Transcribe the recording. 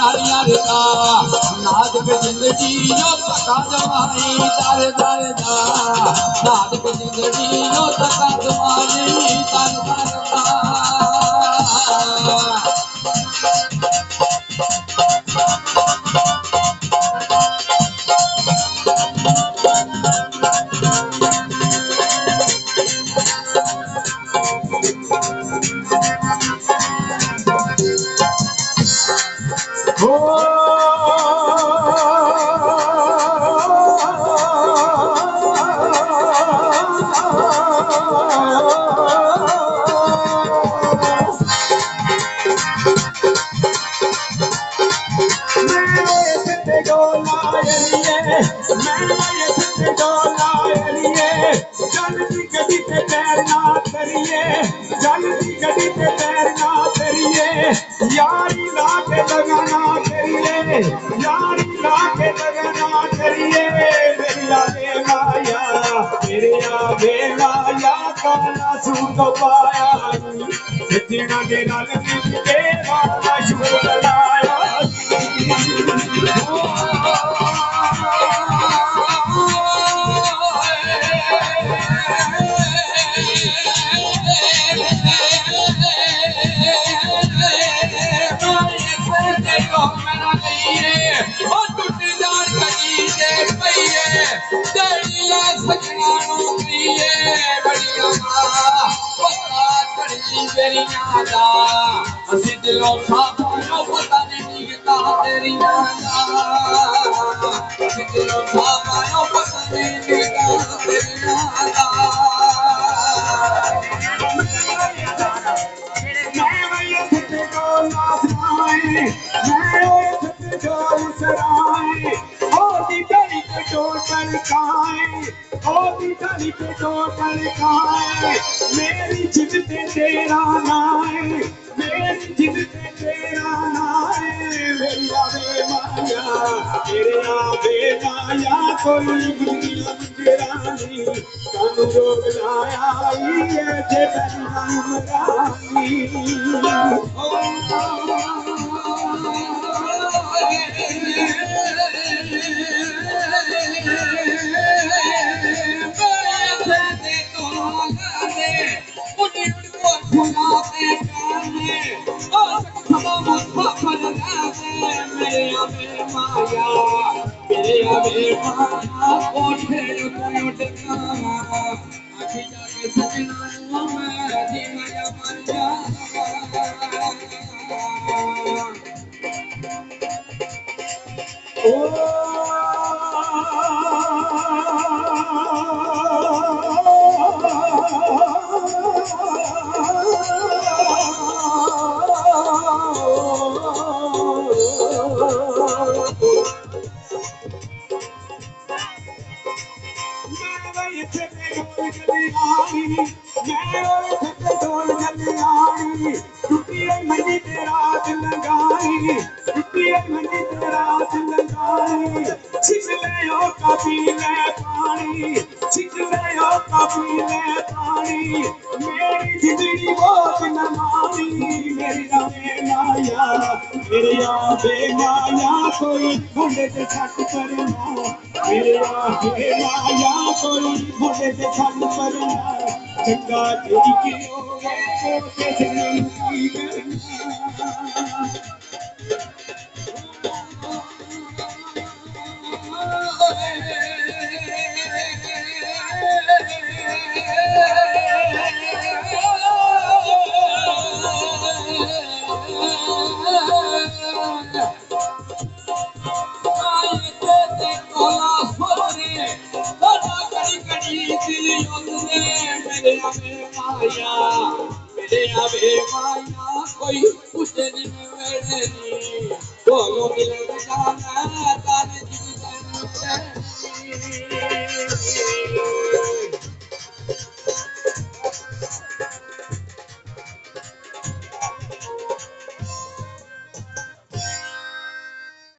नारिया दा नाद पे जिंदगी यो तका जमाई दर दर दा नाद पे जिंदगी यो तका जमाई दर दर दा यारी लाके लगाना करिए यारी लाके लगाना करिए मेरे आगे माया काला सूट पाया सजना के नाल मिलके वाला शुभ लाया दिलों सामानो पता नहीं किता तेरी नादा दिलों सामानो पता नहीं किता तेरी नादा मैं वही सच्चे को नासराए मैं वही सच्चे को सराए ओ दी गली पे टोटल खाए ओ दी गली पे टोटल खाए मेरी जिद पे तेरा नाम मेरी जिद पे तेरा नाम मेरी आवे माया कोई दुनिया मुजरानी कानू रोग लाया ये जे नाम रानी मेरी जिंदगी बहुत न मानी मेरी माया मेरे आगे माया कोई मुंडे से छट करना मेरे आगे माया कोई मुंडे से छट करना चंगा तेरी की होवे तो कैसे नहीं करना कोई उसे दिन बोलो मिल जाना तारे